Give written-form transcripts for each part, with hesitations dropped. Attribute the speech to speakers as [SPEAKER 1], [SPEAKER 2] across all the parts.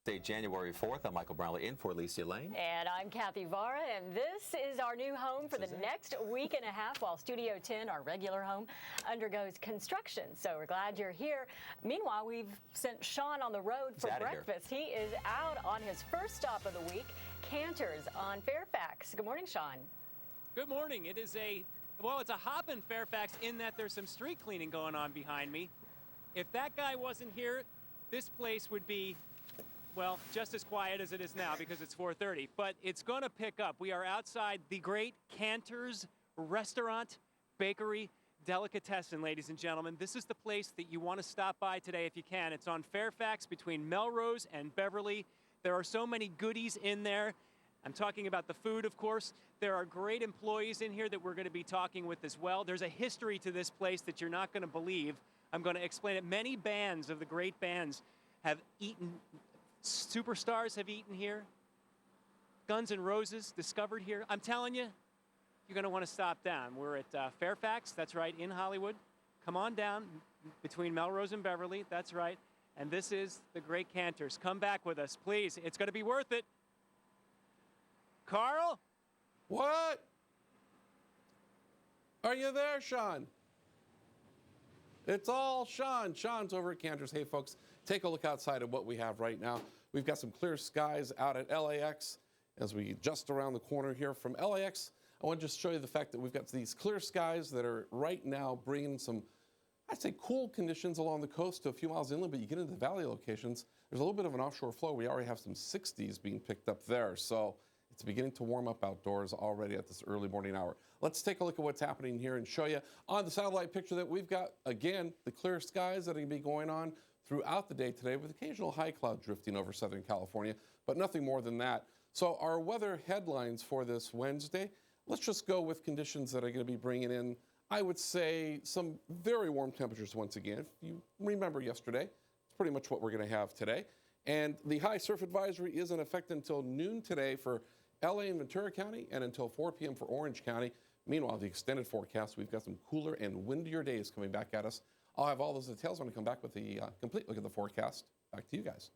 [SPEAKER 1] January 4th. I'm Michael Brownlee in for Alicia Lane.
[SPEAKER 2] And I'm Kathy Vara, and this is our new home for the next week and a half while Studio 10, our regular home, undergoes construction. So we're glad you're here. Meanwhile, we've sent Sean on the road for breakfast. He is out on his first stop of the week, Canter's on Fairfax. Good morning, Sean.
[SPEAKER 3] Good morning. It's a hop in Fairfax in that there's some street cleaning going on behind me. If that guy wasn't here, this place would be, well, just as quiet as it is now because it's 4:30, but it's going to pick up. We are outside the great Canter's restaurant, bakery, delicatessen, ladies and gentlemen. This is the place that you want to stop by today if you can. It's on Fairfax between Melrose and Beverly. There are so many goodies in there. I'm talking about the food, of course. There are great employees in here that we're going to be talking with as well. There's a history to this place that you're not going to believe. I'm going to explain it. Many bands of the great bands have eaten. Superstars have eaten here. Guns N' Roses discovered here. I'm telling you, you're going to want to stop down. We're at Fairfax, that's right, in Hollywood. Come on down between Melrose and Beverly, that's right. And this is the great Canter's. Come back with us, please. It's going to be worth it. Carl?
[SPEAKER 4] What? Are you there, Sean? It's all Sean. Sean's over at Canter's. Hey, folks, take a look outside of what we have right now. We've got some clear skies out at LAX as we just around the corner here from LAX. I want to just show you the fact that we've got these clear skies that are right now bringing some, I'd say, cool conditions along the coast to a few miles inland, but you get into the valley locations, there's a little bit of an offshore flow. We already have some 60s being picked up there. So it's beginning to warm up outdoors already at this early morning hour. Let's take a look at what's happening here and show you on the satellite picture that we've got, again, the clear skies that are going to be going on throughout the day today with occasional high cloud drifting over Southern California, but nothing more than that. So our weather headlines for this Wednesday, let's just go with conditions that are going to be bringing in, I would say, some very warm temperatures once again. If you remember yesterday, it's pretty much what we're going to have today. And the high surf advisory is in effect until noon today for LA and Ventura County and until 4 p.m. for Orange County. Meanwhile, the extended forecast, we've got some cooler and windier days coming back at us. I'll have all those details when I come back with the complete look at the forecast. Back to you guys.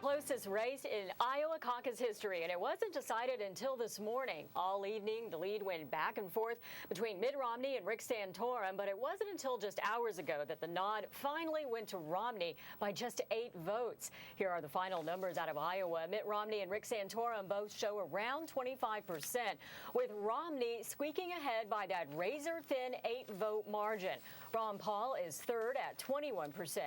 [SPEAKER 2] Closest race in Iowa caucus history, and it wasn't decided until this morning. All evening, the lead went back and forth between Mitt Romney and Rick Santorum, but it wasn't until just hours ago that the nod finally went to Romney by just 8 votes. Here are the final numbers out of Iowa. Mitt Romney and Rick Santorum both show around 25%, with Romney squeaking ahead by that razor-thin 8-vote margin. Ron Paul is third at 21%.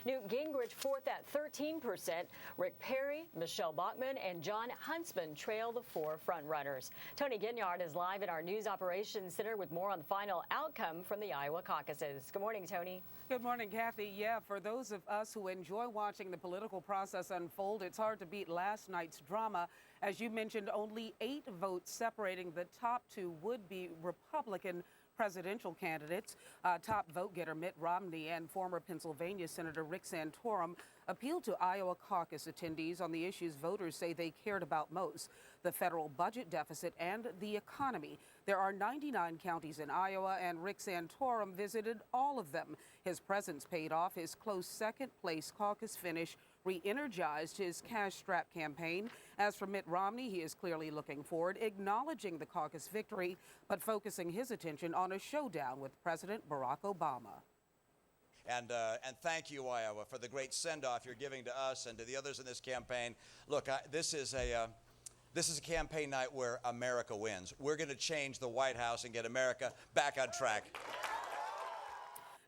[SPEAKER 2] Newt Gingrich fourth at 13%. Rick Perry, Michelle Bachmann, and John Huntsman trail the 4 frontrunners. Tony Ginyard is live at our News Operations Center with more on the final outcome from the Iowa caucuses. Good morning, Tony.
[SPEAKER 5] Good morning, Kathy. Yeah, for those of us who enjoy watching the political process unfold, it's hard to beat last night's drama. As you mentioned, only 8 votes separating the top 2 would-be Republican presidential candidates. Top vote getter Mitt Romney and former Pennsylvania Senator Rick Santorum appealed to Iowa caucus attendees on the issues voters say they cared about most: the federal budget deficit and the economy. There are 99 counties in Iowa, and Rick Santorum visited all of them. His presence paid off. His close second-place caucus finish re-energized his cash-strapped campaign. As for Mitt Romney, he is clearly looking forward, acknowledging the caucus victory, but focusing his attention on a showdown with President Barack Obama.
[SPEAKER 6] And thank you, Iowa, for the great send-off you're giving to us and to the others in this campaign. Look, this is a campaign night where America wins. We're going to change the White House and get America back on track.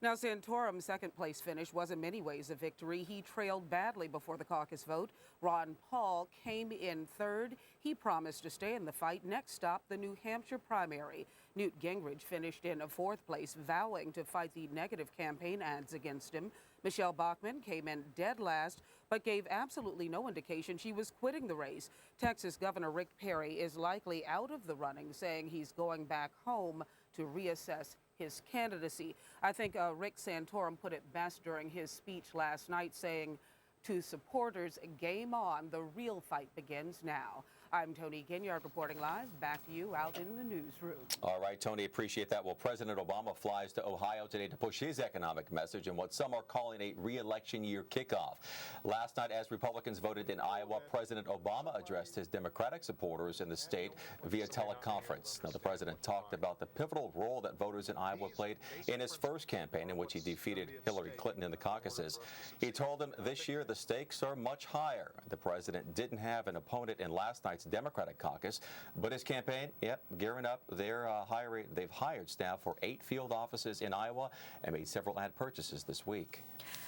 [SPEAKER 5] Now, Santorum's second-place finish was in many ways a victory. He trailed badly before the caucus vote. Ron Paul came in third. He promised to stay in the fight. Next stop, the New Hampshire primary. Newt Gingrich finished in a 4th place, vowing to fight the negative campaign ads against him. Michelle Bachmann came in dead last, but gave absolutely no indication she was quitting the race. Texas Governor Rick Perry is likely out of the running, saying he's going back home to reassess his candidacy. I think Rick Santorum put it best during his speech last night, saying to supporters, game on, the real fight begins now. I'm Tony Ginyard reporting live. Back to you out in the newsroom.
[SPEAKER 1] All right, Tony, appreciate that. Well, President Obama flies to Ohio today to push his economic message in what some are calling a re-election year kickoff. Last night, as Republicans voted in Iowa, President Obama addressed his Democratic supporters in the state via teleconference. Now, the president talked about the pivotal role that voters in Iowa played in his first campaign, in which he defeated Hillary Clinton in the caucuses. He told them this year the stakes are much higher. The president didn't have an opponent in last night's Democratic caucus, but his campaign, gearing up. They've hired staff for 8 field offices in Iowa and made several ad purchases this week.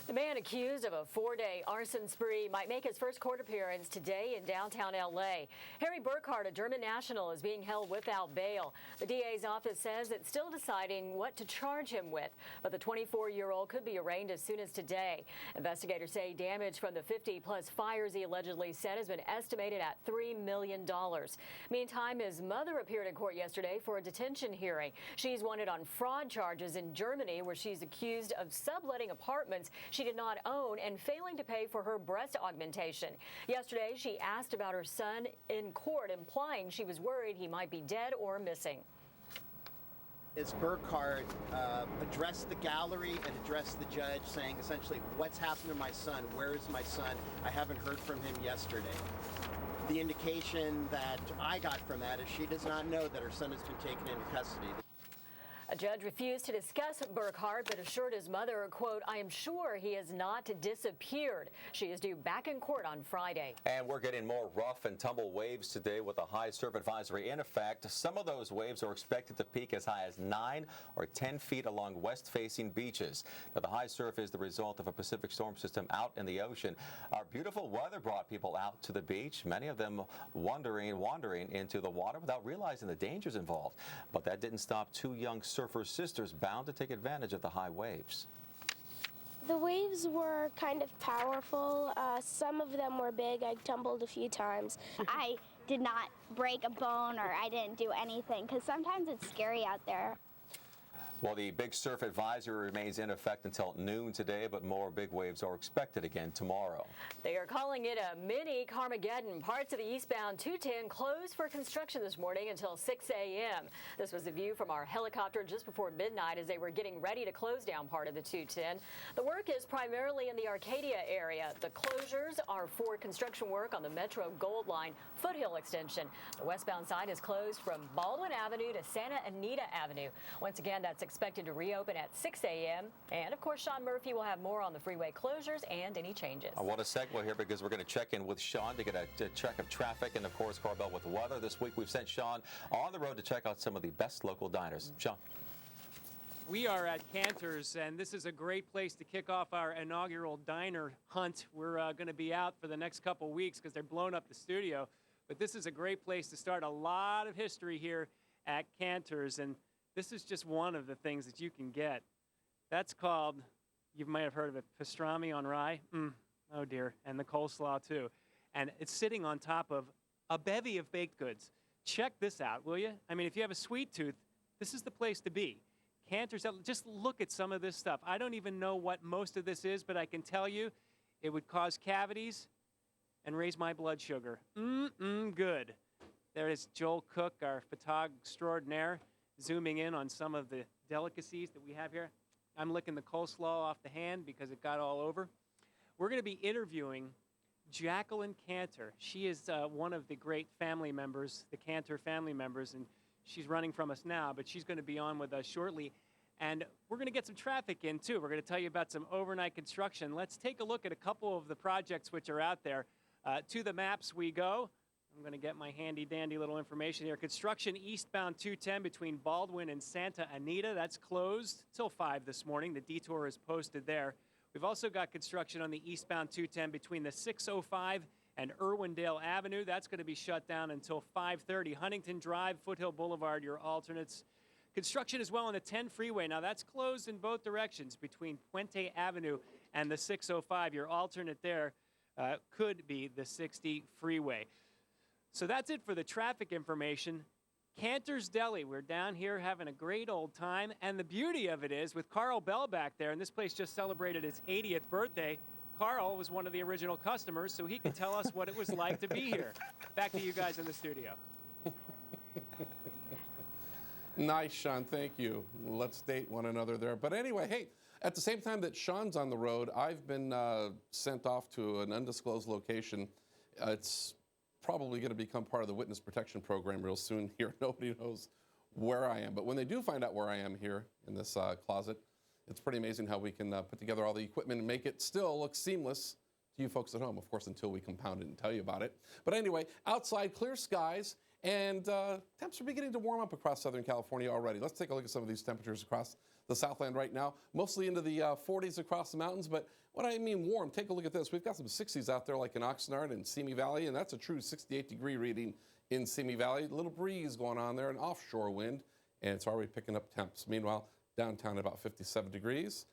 [SPEAKER 2] The man accused of a 4-day arson spree might make his first court appearance today in downtown L.A. Harry Burkhart, a German national, is being held without bail. The DA's office says it's still deciding what to charge him with, but the 24-year-old could be arraigned as soon as today. Investigators say damage from the 50-plus fires he allegedly set has been estimated at $3 million. Meantime, his mother appeared in court yesterday for a detention hearing. She's wanted on fraud charges in Germany, where she's accused of subletting apartments she did not own and failing to pay for her breast augmentation. Yesterday, she asked about her son in court, implying she was worried he might be dead or missing.
[SPEAKER 7] As Burkhart addressed the gallery and addressed the judge, saying essentially, what's happened to my son? Where is my son? I haven't heard from him yesterday. The indication that I got from that is she does not know that her son has been taken into custody.
[SPEAKER 2] A judge refused to discuss Burkhart, but assured his mother, quote, "I am sure he has not disappeared." She is due back in court on Friday.
[SPEAKER 1] And we're getting more rough and tumble waves today with a high surf advisory in effect. Some of those waves are expected to peak as high as 9 or 10 feet along west-facing beaches. Now, the high surf is the result of a Pacific storm system out in the ocean. Our beautiful weather brought people out to the beach, many of them wandering into the water without realizing the dangers involved. But that didn't stop 2 young surfer sisters bound to take advantage of the high waves.
[SPEAKER 8] The waves were kind of powerful. Some of them were big. I tumbled a few times.
[SPEAKER 9] I did not break a bone or I didn't do anything because sometimes it's scary out there.
[SPEAKER 1] Well, the big surf advisory remains in effect until noon today, but more big waves are expected again tomorrow.
[SPEAKER 2] They are calling it a mini Carmageddon. Parts of the eastbound 210 closed for construction this morning until 6 a.m. This was a view from our helicopter just before midnight as they were getting ready to close down part of the 210. The work is primarily in the Arcadia area. The closures are for construction work on the Metro Gold Line Foothill extension. The westbound side is closed from Baldwin Avenue to Santa Anita Avenue. Once again, that's expected to reopen at 6 a.m. And, of course, Sean Murphy will have more on the freeway closures and any changes.
[SPEAKER 1] I want to segue here because we're going to check in with Sean to get a check of traffic and, of course, Corbell with weather. This week we've sent Sean on the road to check out some of the best local diners. Sean.
[SPEAKER 3] We are at Canter's, and this is a great place to kick off our inaugural diner hunt. We're going to be out for the next couple weeks because they're blowing up the studio. But this is a great place to start. A lot of history here at Canter's, and this is just one of the things that you can get. That's called, you might have heard of it, pastrami on rye. Oh, dear. And the coleslaw, too. And it's sitting on top of a bevy of baked goods. Check this out, will you? I mean, if you have a sweet tooth, this is the place to be. Canter's, just look at some of this stuff. I don't even know what most of this is, but I can tell you it would cause cavities and raise my blood sugar. Good. There is Joel Cook, our photog extraordinaire, zooming in on some of the delicacies that we have here. I'm licking the coleslaw off the hand because it got all over. We're going to be interviewing Jacqueline Canter. She is one of the great family members, the Canter family members, and she's running from us now, but she's going to be on with us shortly. And we're going to get some traffic in, too. We're going to tell you about some overnight construction. Let's take a look at a couple of the projects which are out there. To the maps we go. I'm going to get my handy-dandy little information here. Construction eastbound 210 between Baldwin and Santa Anita. That's closed till 5 this morning. The detour is posted there. We've also got construction on the eastbound 210 between the 605 and Irwindale Avenue. That's going to be shut down until 5:30. Huntington Drive, Foothill Boulevard, your alternates. Construction as well on the 10 freeway. Now, that's closed in both directions between Puente Avenue and the 605. Your alternate there could be the 60 freeway. So that's it for the traffic information. Canter's Deli, we're down here having a great old time. And the beauty of it is, with Carl Bell back there, and this place just celebrated its 80th birthday, Carl was one of the original customers, so he can tell us what it was like to be here. Back to you guys in the studio.
[SPEAKER 4] Nice, Sean. Thank you. Let's date one another there. But anyway, hey, at the same time that Sean's on the road, I've been sent off to an undisclosed location. It's probably going to become part of the witness protection program real soon here. Nobody knows where I am. But when they do find out where I am here in this closet, it's pretty amazing how we can put together all the equipment and make it still look seamless to you folks at home, of course, until we compound it and tell you about it. But anyway, outside, clear skies. And temps are beginning to warm up across Southern California already. Let's take a look at some of these temperatures across the Southland right now. Mostly into the 40s across the mountains, but what I mean warm, take a look at this. We've got some 60s out there like in Oxnard and Simi Valley, and that's a true 68-degree reading in Simi Valley. A little breeze going on there, an offshore wind, and it's already picking up temps. Meanwhile, downtown at about 57 degrees.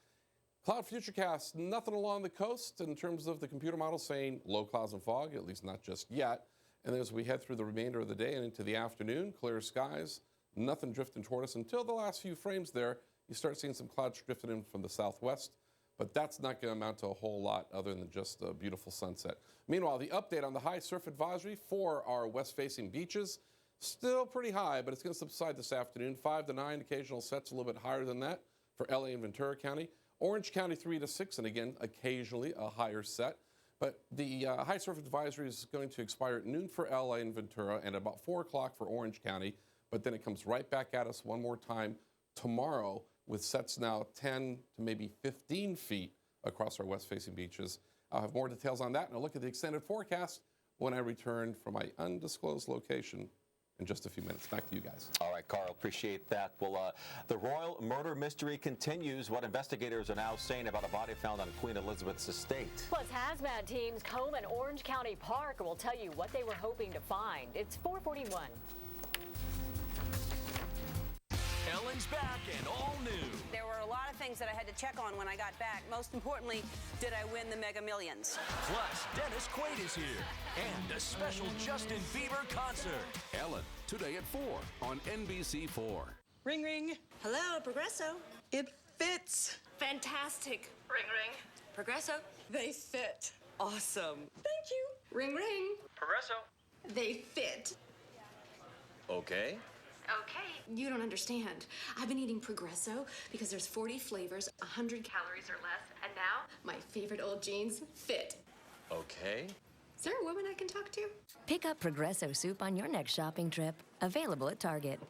[SPEAKER 4] Cloud futurecast, nothing along the coast in terms of the computer model saying low clouds and fog, at least not just yet. And as we head through the remainder of the day and into the afternoon, clear skies, nothing drifting toward us until the last few frames there. You start seeing some clouds drifting in from the southwest, but that's not going to amount to a whole lot other than just a beautiful sunset. Meanwhile, the update on the high surf advisory for our west-facing beaches, still pretty high, but it's going to subside this afternoon. 5 to 9, occasional sets a little bit higher than that for LA and Ventura County. Orange County 3 to 6, and again, occasionally a higher set. But the high surf advisory is going to expire at noon for LA and Ventura and about 4 o'clock for Orange County. But then it comes right back at us one more time tomorrow with sets now 10 to maybe 15 feet across our west-facing beaches. I'll have more details on that and I'll look at the extended forecast when I return from my undisclosed location in just a few minutes. Back to you guys.
[SPEAKER 1] All right, Carl, appreciate that. Well, the royal murder mystery continues. What investigators are now saying about a body found on Queen Elizabeth's estate.
[SPEAKER 2] Plus, hazmat teams comb an Orange County park will tell you what they were hoping to find. It's 441.
[SPEAKER 10] Ellen's back and all new.
[SPEAKER 11] There were a lot of things that I had to check on when I got back. Most importantly, did I win the Mega Millions?
[SPEAKER 10] Plus, Dennis Quaid is here. And a special Justin Bieber concert. Ellen, today at 4 on NBC4.
[SPEAKER 12] Ring, ring.
[SPEAKER 13] Hello, Progresso.
[SPEAKER 12] It fits.
[SPEAKER 13] Fantastic. Ring, ring. Progresso.
[SPEAKER 12] They fit. Awesome.
[SPEAKER 13] Thank you. Ring, ring.
[SPEAKER 3] Progresso.
[SPEAKER 13] They fit.
[SPEAKER 10] Okay.
[SPEAKER 13] Okay. You don't understand. I've been eating Progresso because there's 40 flavors, 100 calories or less, and now my favorite old jeans fit.
[SPEAKER 10] Okay.
[SPEAKER 13] Is there a woman I can talk to?
[SPEAKER 14] Pick up Progresso soup on your next shopping trip. Available at Target.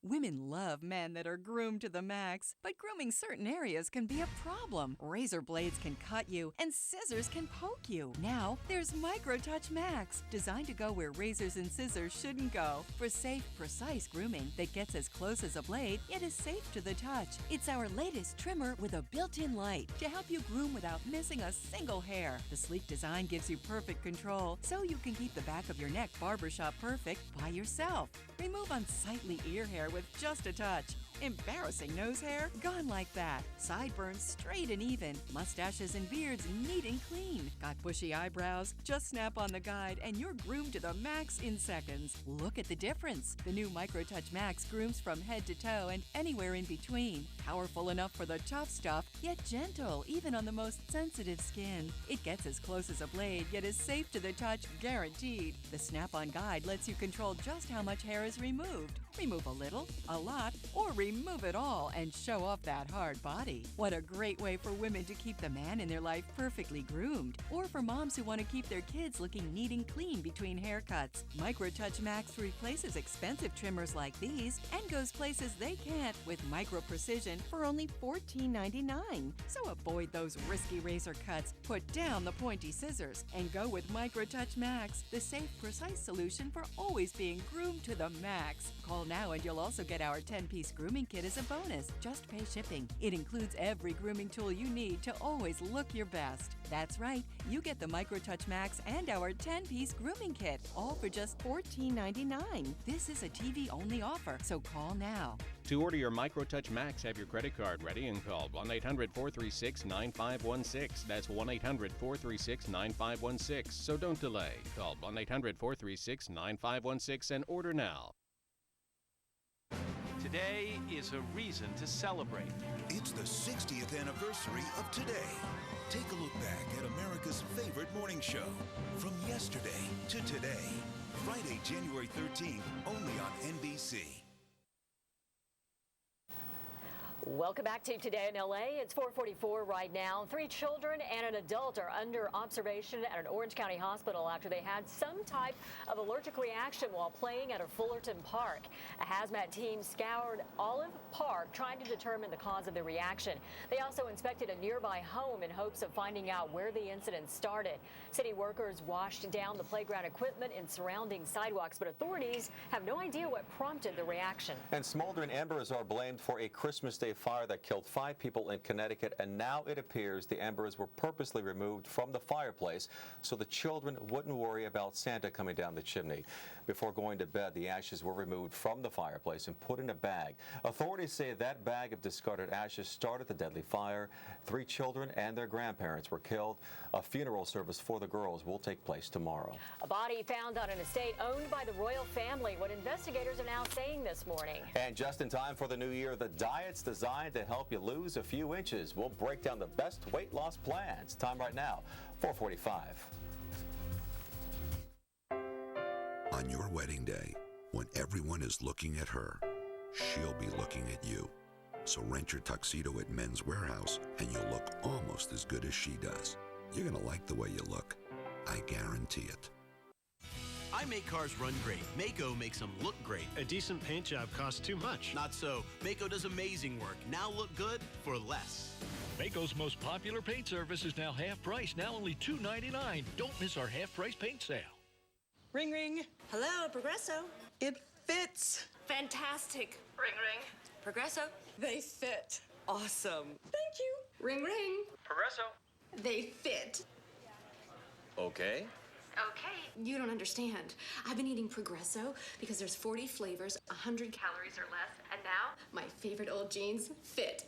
[SPEAKER 12] Women love men that are groomed to the max, but grooming certain areas can be a problem. Razor blades can cut you, and scissors can poke you. Now, there's MicroTouch Max, designed to go where razors and scissors shouldn't go. For safe, precise grooming that gets as close as a blade, yet is safe to the touch. It's our latest trimmer with a built-in light to help you groom without missing a single hair. The sleek design gives you perfect control, so you can keep the back of your neck barbershop perfect by yourself. Remove unsightly ear hair with just a touch. Embarrassing nose hair? Gone like that. Sideburns straight and even. Mustaches and beards neat and clean. Got bushy eyebrows? Just snap on the guide and you're groomed to the max in seconds. Look at the difference. The new MicroTouch Max grooms from head to toe and anywhere in between. Powerful enough for the tough stuff, yet gentle even on the most sensitive skin. It gets as close as a blade, yet is safe to the touch, guaranteed. The snap-on guide lets you control just how much hair is removed. Remove a little, a lot, or remove it all and show off that hard body. What a great way for women to keep the man in their life perfectly groomed, or for moms who want to keep their kids looking neat and clean between haircuts. MicroTouch Max replaces expensive trimmers like these and goes places they can't with micro precision for only $14.99. So avoid those risky razor cuts, put down the pointy scissors, and go with MicroTouch Max, the safe, precise solution for always being groomed to the max. Call now and you'll also get our 10-piece grooming kit as a bonus. Just pay shipping. It includes every grooming tool you need to always look your best. That's right, you get the MicroTouch Max and our 10-piece grooming kit, all for just $14.99. This is a TV-only offer, so call now.
[SPEAKER 15] To order your MicroTouch Max, have your credit card ready and call 1-800-436-9516. That's 1-800-436-9516. So don't delay. Call 1-800-436-9516 and order now.
[SPEAKER 3] Today is a reason to celebrate.
[SPEAKER 16] It's the 60th anniversary of today. Take a look back at America's favorite morning show. From yesterday to today. Friday, January 13th, only on NBC.
[SPEAKER 2] Welcome back to Today in LA. It's 4:44 right now. 3 children and an adult are under observation at an Orange County hospital after they had some type of allergic reaction while playing at a Fullerton park. A hazmat team scoured Olive Park trying to determine the cause of the reaction. They also inspected a nearby home in hopes of finding out where the incident started. City workers washed down the playground equipment and surrounding sidewalks, but authorities have no idea what prompted the reaction.
[SPEAKER 1] And smoldering embers are blamed for a Christmas Day fire that killed 5 people in Connecticut, and now it appears the embers were purposely removed from the fireplace so the children wouldn't worry about Santa coming down the chimney. Before going to bed, the ashes were removed from the fireplace and put in a bag. Authorities say that bag of discarded ashes started the deadly fire. 3 children and their grandparents were killed. A funeral service for the girls will take place tomorrow.
[SPEAKER 2] A body found on an estate owned by the royal family. What investigators are now saying this morning.
[SPEAKER 1] And just in time for the new year, the diet's designed to help you lose a few inches. We'll break down the best weight loss plans. Time right now, 4:45.
[SPEAKER 16] On your wedding day, when everyone is looking at her, she'll be looking at you. So rent your tuxedo at Men's Warehouse and you'll look almost as good as she does. You're gonna like the way you look. I guarantee it.
[SPEAKER 17] I make cars run great. Maaco makes them look great.
[SPEAKER 18] A decent paint job costs too much.
[SPEAKER 17] Not so. Maaco does amazing work. Now look good for less.
[SPEAKER 19] Maaco's most popular paint service is now half price, now only $2.99. Don't miss our half price paint sale.
[SPEAKER 20] Ring, ring.
[SPEAKER 11] Hello, Progresso.
[SPEAKER 20] It fits.
[SPEAKER 13] Fantastic. Ring, ring. Progresso.
[SPEAKER 20] They fit. Awesome.
[SPEAKER 13] Thank you. Ring, ring.
[SPEAKER 3] Progresso.
[SPEAKER 13] They fit.
[SPEAKER 3] Okay.
[SPEAKER 13] Okay. You don't understand. I've been eating Progresso because there's 40 flavors, 100 calories or less, and now my favorite old jeans fit.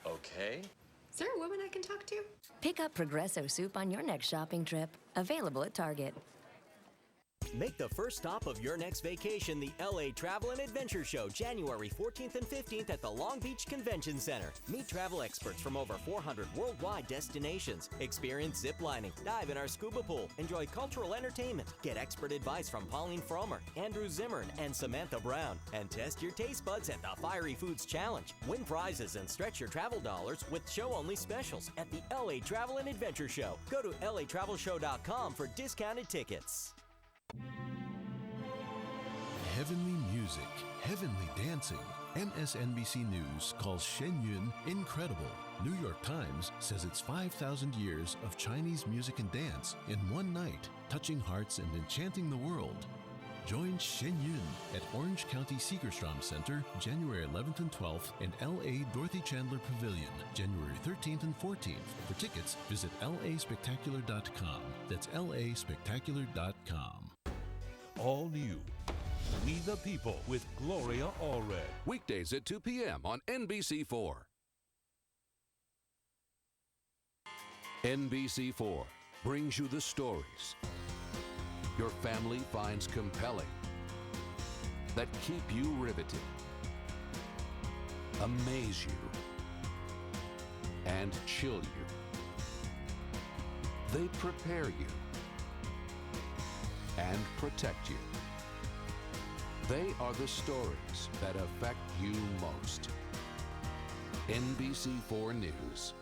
[SPEAKER 3] Okay.
[SPEAKER 13] Is there a woman I can talk to?
[SPEAKER 14] Pick up Progresso soup on your next shopping trip. Available at Target.
[SPEAKER 21] Make the first stop of your next vacation the LA Travel and Adventure Show, January 14th and 15th at the Long Beach Convention Center. Meet travel experts from over 400 worldwide destinations. Experience zip lining, dive in our scuba pool, enjoy cultural entertainment, get expert advice from Pauline Frommer, Andrew Zimmern, and Samantha Brown, and test your taste buds at the Fiery Foods Challenge. Win prizes and stretch your travel dollars with show-only specials at the LA Travel and Adventure Show. Go to latravelshow.com for discounted tickets.
[SPEAKER 22] Heavenly music, heavenly dancing. MSNBC News calls Shen Yun incredible. New York Times says it's 5,000 years of Chinese music and dance in one night, touching hearts and enchanting the world. Join Shen Yun at Orange County Segerstrom Center, January 11th and 12th, and LA Dorothy Chandler Pavilion, January 13th and 14th. For tickets, visit laspectacular.com. That's laspectacular.com.
[SPEAKER 10] All new. We the People with Gloria Allred. Weekdays at 2 p.m. on NBC4. NBC4 brings you the stories your family finds compelling, that keep you riveted, amaze you, and chill you. They prepare you and protect you. They are the stories that affect you most. NBC4 News.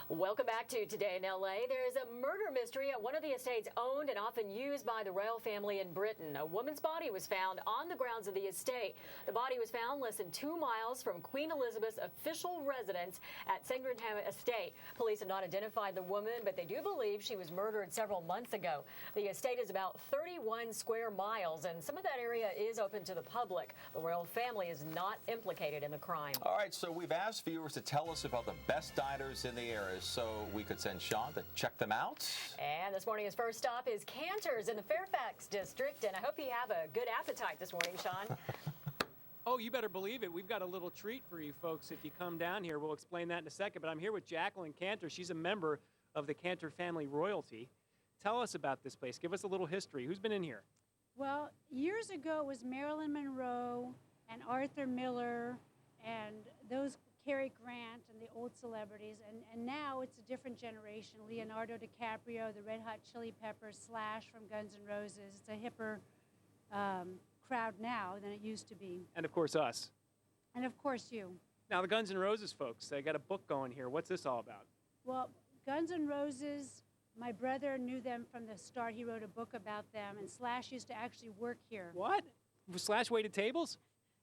[SPEAKER 2] Welcome back to Today in LA. There is a murder mystery at one of the estates owned and often used by the royal family in Britain. A woman's body was found on the grounds of the estate. The body was found less than 2 miles from Queen Elizabeth's official residence at Sandringham Estate. Police have not identified the woman, but they do believe she was murdered several months ago. The estate is about 31 square miles, and some of that area is open to the public. The royal family is not implicated in the crime.
[SPEAKER 1] All right, so we've asked viewers to tell us about the best diners in the area, so we could send Sean to check them out.
[SPEAKER 2] And this morning's first stop is Canter's in the Fairfax district, and I hope you have a good appetite this morning, Sean.
[SPEAKER 3] Oh, you better believe it. We've got a little treat for you folks if you come down here. We'll explain that in a second, but I'm here with Jacqueline Canter. She's a member of the Canter family royalty. Tell us about this place. Give us a little history. Who's been in here?
[SPEAKER 5] Well, years ago it was Marilyn Monroe and Arthur Miller and those Cary Grant and the old celebrities, and now it's a different generation. Leonardo DiCaprio, the Red Hot Chili Peppers, Slash from Guns N' Roses. It's a hipper crowd now than it used to be.
[SPEAKER 3] And of course us.
[SPEAKER 5] And of course you.
[SPEAKER 3] Now the Guns N' Roses folks, they got a book going here. What's this all about?
[SPEAKER 5] Well, Guns N' Roses, my brother knew them from the start. He wrote a book about them, and Slash used to actually work here.
[SPEAKER 3] What? Slash waited tables?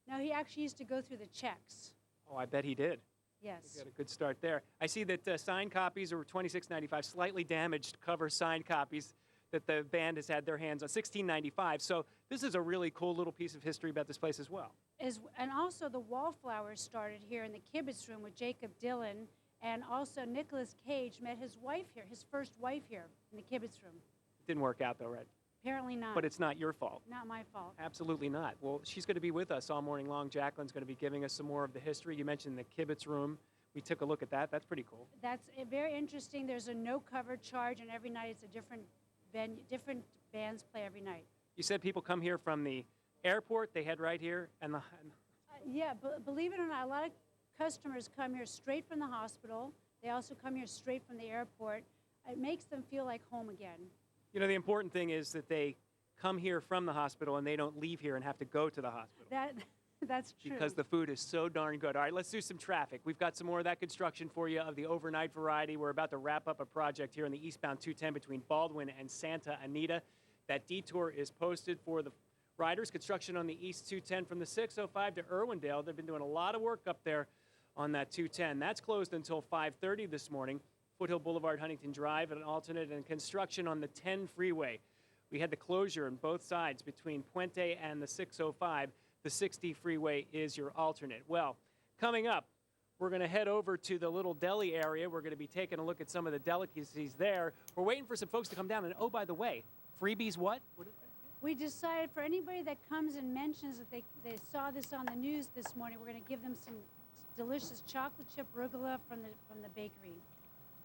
[SPEAKER 5] No, he actually used to go through the checks.
[SPEAKER 3] Oh, I bet he did.
[SPEAKER 5] Yes.
[SPEAKER 3] We got a good start there. I see that signed copies are $26.95, slightly damaged cover signed copies that the band has had their hands on, $16.95. So this is a really cool little piece of history about this place as well.
[SPEAKER 5] And also the Wallflowers started here in the Kibitz Room with Jacob Dylan, and also Nicolas Cage met his wife here, his first wife here in the Kibitz Room.
[SPEAKER 3] Didn't work out though, right?
[SPEAKER 5] Apparently not.
[SPEAKER 3] But it's not your fault.
[SPEAKER 5] Not my fault.
[SPEAKER 3] Absolutely not. Well, she's going to be with us all morning long. Jacqueline's going to be giving us some more of the history. You mentioned the Kibitz Room. We took a look at that. That's pretty cool.
[SPEAKER 5] That's very interesting. There's a no cover charge, and every night it's a different venue, different bands play every night.
[SPEAKER 3] You said people come here from the airport. They head right here.
[SPEAKER 5] Yeah, believe it or not, a lot of customers come here straight from the hospital. They also come here straight from the airport. It makes them feel like home again.
[SPEAKER 3] You know, the important thing is that they come here from the hospital and they don't leave here and have to go to the hospital.
[SPEAKER 5] That's true.
[SPEAKER 3] Because the food is so darn good. All right, let's do some traffic. We've got some more of that construction for you of the overnight variety. We're about to wrap up a project here on the eastbound 210 between Baldwin and Santa Anita. That detour is posted for the riders. Construction on the east 210 from the 605 to Irwindale. They've been doing a lot of work up there on that 210. That's closed until 5:30 this morning. Foothill Boulevard, Huntington Drive, and an alternate, and construction on the 10 freeway. We had the closure on both sides between Puente and the 605. The 60 freeway is your alternate. Well, coming up, we're going to head over to the little deli area. We're going to be taking a look at some of the delicacies there. We're waiting for some folks to come down. And oh, by the way, freebies what?
[SPEAKER 5] We decided for anybody that comes and mentions that they saw this on the news this morning, we're going to give them some delicious chocolate chip arugula from the bakery.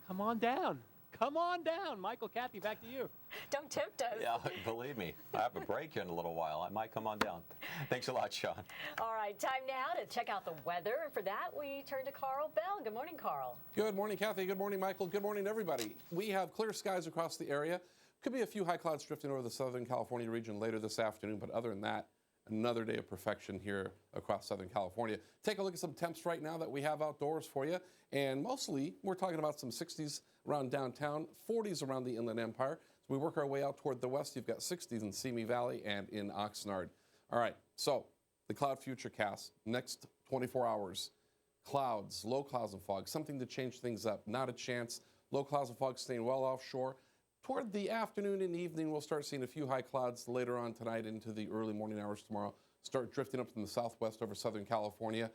[SPEAKER 3] Come on down. Come on down. Michael, Kathy, back to you.
[SPEAKER 2] Don't tempt us.
[SPEAKER 1] Yeah, believe me. I have a break here in a little while. I might come on down. Thanks a lot, Sean.
[SPEAKER 2] All right, time now to check out the weather. And for that, we turn to Carl Bell. Good morning, Carl.
[SPEAKER 4] Good morning, Kathy. Good morning, Michael. Good morning, everybody. We have clear skies across the area. Could be a few high clouds drifting over the Southern California region later this afternoon, but other than that, another day of perfection here across Southern California. Take a look at some temps right now that we have outdoors for you. And mostly, we're talking about some 60s around downtown, 40s around the Inland Empire. As we work our way out toward the west, you've got 60s in Simi Valley and in Oxnard. All right, so the cloud future cast, next 24 hours. Clouds, low clouds and fog, something to change things up. Not a chance. Low clouds and fog staying well offshore. Toward the afternoon and evening, we'll start seeing a few high clouds later on tonight into the early morning hours tomorrow. Start drifting up from the southwest over Southern California.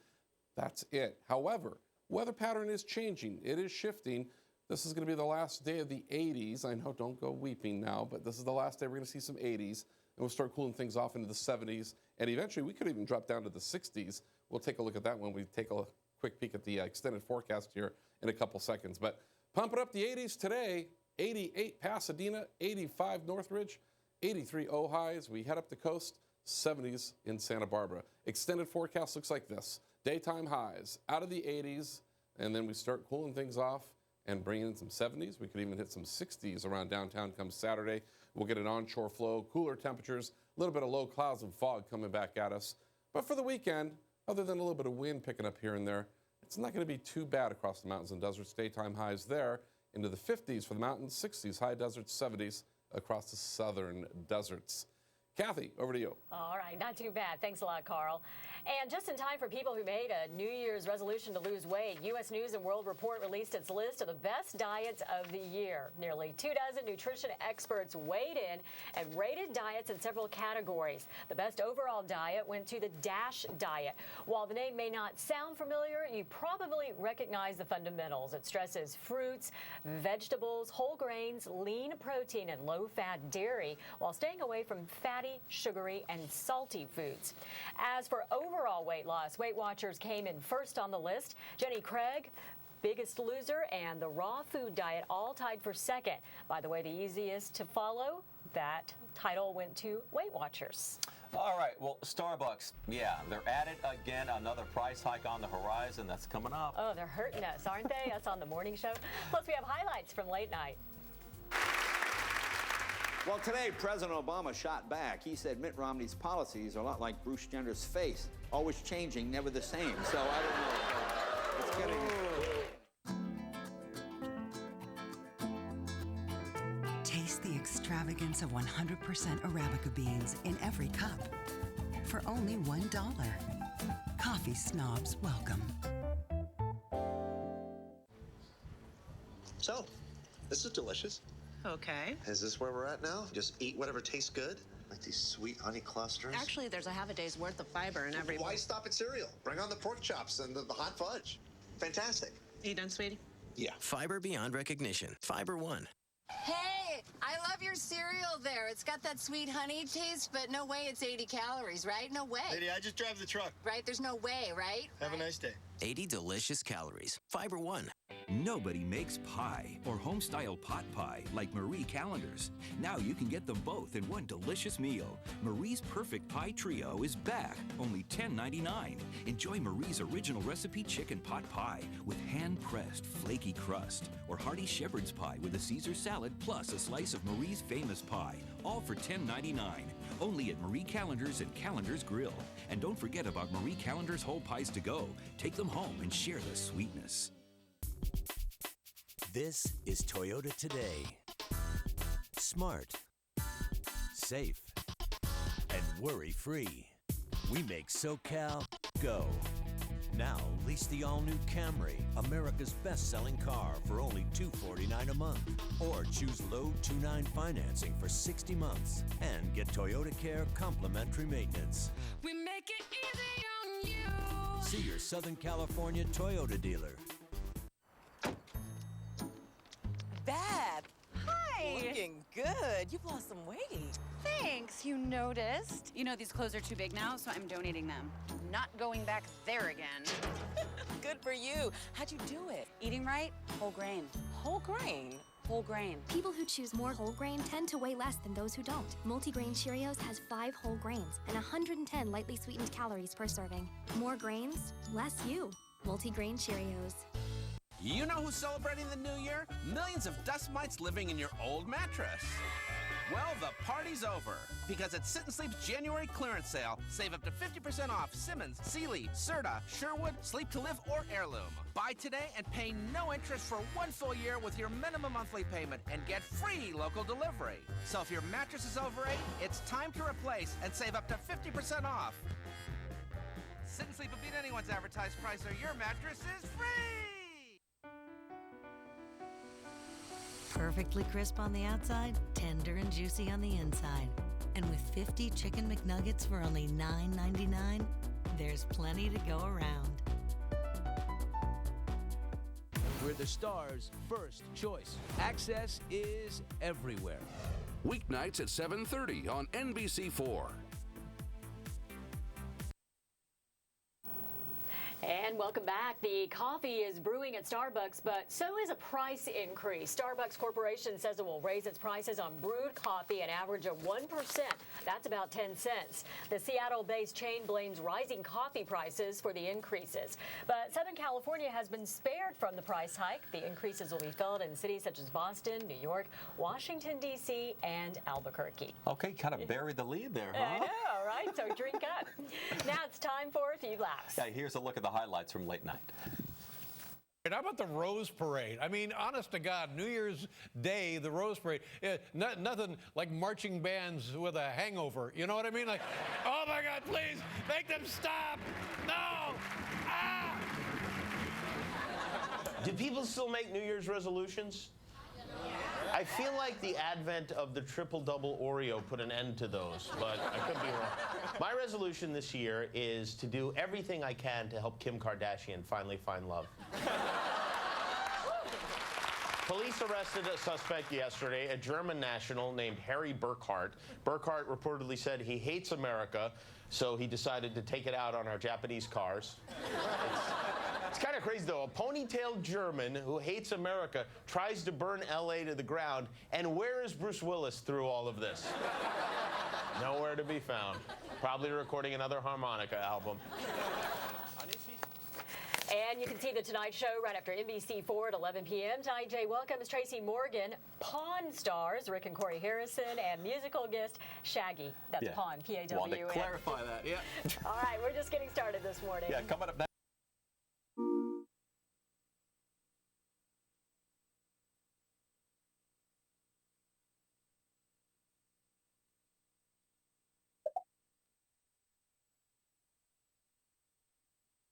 [SPEAKER 4] That's it. However, weather pattern is changing. It is shifting. This is going to be the last day of the 80s. I know, don't go weeping now, but this is the last day we're going to see some 80s. And we'll start cooling things off into the 70s. And eventually, we could even drop down to the 60s. We'll take a look at that when we take a quick peek at the extended forecast here in a couple seconds. But pumping up the 80s today. 88 Pasadena, 85 Northridge, 83 Ojai as we head up the coast, 70s in Santa Barbara. Extended forecast looks like this. Daytime highs out of the 80s, and then we start cooling things off and bringing in some 70s. We could even hit some 60s around downtown come Saturday. We'll get an onshore flow, cooler temperatures, a little bit of low clouds and fog coming back at us. But for the weekend, other than a little bit of wind picking up here and there, it's not going to be too bad across the mountains and deserts. Daytime highs there into the 50s for the mountains, 60s, high deserts, 70s across the southern deserts. Kathy, over to you.
[SPEAKER 2] All right, not too bad. Thanks a lot, Carl. And just in time for people who made a New Year's resolution to lose weight, U.S. News & World Report released its list of the best diets of the year. Nearly 24 nutrition experts weighed in and rated diets in several categories. The best overall diet went to the DASH diet. While the name may not sound familiar, you probably recognize the fundamentals. It stresses fruits, vegetables, whole grains, lean protein, and low-fat dairy, while staying away from fatty, sugary, and salty foods. As for overall weight loss, Weight Watchers came in first on the list. Jenny Craig, Biggest Loser, and the raw food diet all tied for second. By the way, the easiest to follow, that title went to Weight Watchers.
[SPEAKER 1] All right, well, Starbucks, yeah, they're at it again. Another price hike on the horizon that's coming up.
[SPEAKER 2] Oh, they're hurting us, aren't they? Us on the morning show. Plus, we have highlights from late night.
[SPEAKER 6] Well, today, President Obama shot back. He said Mitt Romney's policies are a lot like Bruce Jenner's face, always changing, never the same. So I don't know. It's getting...
[SPEAKER 7] Taste the extravagance of 100% Arabica beans in every cup for only $1. Coffee snobs welcome.
[SPEAKER 23] So, this is delicious.
[SPEAKER 20] Okay.
[SPEAKER 23] Is this where we're at now? Just eat whatever tastes good? Like these sweet honey clusters?
[SPEAKER 20] Actually, there's a half a day's worth of fiber in every...
[SPEAKER 23] Why stop at cereal? Bring on the pork chops and the hot fudge. Fantastic.
[SPEAKER 20] Are you done, sweetie?
[SPEAKER 23] Yeah.
[SPEAKER 17] Fiber beyond recognition. Fiber One.
[SPEAKER 24] Hey, I love your cereal there. It's got that sweet honey taste, but no way it's 80 calories, right? No way.
[SPEAKER 23] Lady, I just drive the truck.
[SPEAKER 24] Right? There's no way, right?
[SPEAKER 23] Have a nice day.
[SPEAKER 17] 80 delicious calories. Fiber One.
[SPEAKER 25] Nobody makes pie or home-style pot pie like Marie Callender's. Now you can get them both in one delicious meal. Marie's Perfect Pie Trio is back, only $10.99. Enjoy Marie's original recipe chicken pot pie with hand-pressed flaky crust, or hearty shepherd's pie with a Caesar salad plus a slice of Marie's famous pie, all for $10.99. Only at Marie Callender's and Callender's Grill. And don't forget about Marie Callender's whole pies to go. Take them home and share the sweetness.
[SPEAKER 21] This is Toyota Today. Smart, safe, and worry-free. We make SoCal go. Now, lease the all-new Camry, America's best-selling car, for only $249 a month. Or choose low 2.9 financing for 60 months. And get Toyota Care complimentary maintenance.
[SPEAKER 26] We make it easy on you.
[SPEAKER 21] See your Southern California Toyota dealer.
[SPEAKER 27] Bab, hi. Looking good. You've lost some weight.
[SPEAKER 28] Thanks, you noticed. You know, these clothes are too big now, so I'm donating them. Not going back there again.
[SPEAKER 27] Good for you. How'd you do it?
[SPEAKER 28] Eating right, whole grain.
[SPEAKER 27] Whole grain?
[SPEAKER 28] Whole grain.
[SPEAKER 29] People who choose more whole grain tend to weigh less than those who don't. Multigrain Cheerios has 5 whole grains and 110 lightly sweetened calories per serving. More grains, less you. Multigrain Cheerios.
[SPEAKER 30] You know who's celebrating the new year? Millions of dust mites living in your old mattress. Well, the party's over, because at Sit and Sleep's January clearance sale, save up to 50% off Simmons, Sealy, Serta, Sherwood, Sleep to Live, or Heirloom. Buy today and pay no interest for 1 full year with your minimum monthly payment and get free local delivery. So if your mattress is over 8, it's time to replace and save up to 50% off. Sit and Sleep will beat anyone's advertised price, or your mattress is free!
[SPEAKER 31] Perfectly crisp on the outside, tender and juicy on the inside. And with 50 Chicken McNuggets for only $9.99, there's plenty to go around.
[SPEAKER 32] We're the Star's first choice. Access is everywhere.
[SPEAKER 10] Weeknights at 7:30 on NBC4.
[SPEAKER 2] And welcome back. The coffee is brewing at Starbucks, but so is a price increase. Starbucks Corporation says it will raise its prices on brewed coffee an average of 1%. That's about 10 cents. The Seattle-based chain blames rising coffee prices for the increases. But Southern California has been spared from the price hike. The increases will be felt in cities such as Boston, New York, Washington, D.C., and Albuquerque.
[SPEAKER 1] Okay, kind of buried the lead there, huh?
[SPEAKER 2] I know, right? So drink up. Now it's time for a few laughs.
[SPEAKER 1] Yeah, here's a look at the highlights from late night.
[SPEAKER 33] How about the Rose Parade? I mean, honest to God, New Year's Day, the Rose Parade, nothing like marching bands with a hangover. You know what I mean? Like, oh my God, please, make them stop. No. Ah!
[SPEAKER 34] Do people still make New Year's resolutions? I feel like the advent of the triple-double Oreo put an end to those, but I could be wrong. My resolution this year is to do everything I can to help Kim Kardashian finally find love. Police arrested a suspect yesterday, a German national named Harry Burkhardt. Burkhardt reportedly said he hates America, so he decided to take it out on our Japanese cars. It's kind of crazy, though. A ponytailed German who hates America tries to burn L.A. to the ground. And where is Bruce Willis through all of this? Nowhere to be found. Probably recording another harmonica album.
[SPEAKER 2] And you can see The Tonight Show right after NBC4 at 11 p.m. Tonight, Jay welcomes Tracy Morgan, Pawn stars Rick and Corey Harrison, and musical guest Shaggy. That's Pawn, P-A-W-N.
[SPEAKER 1] Wanted to clarify that, yeah.
[SPEAKER 2] All right, we're just getting started this morning.
[SPEAKER 1] Yeah, coming up next.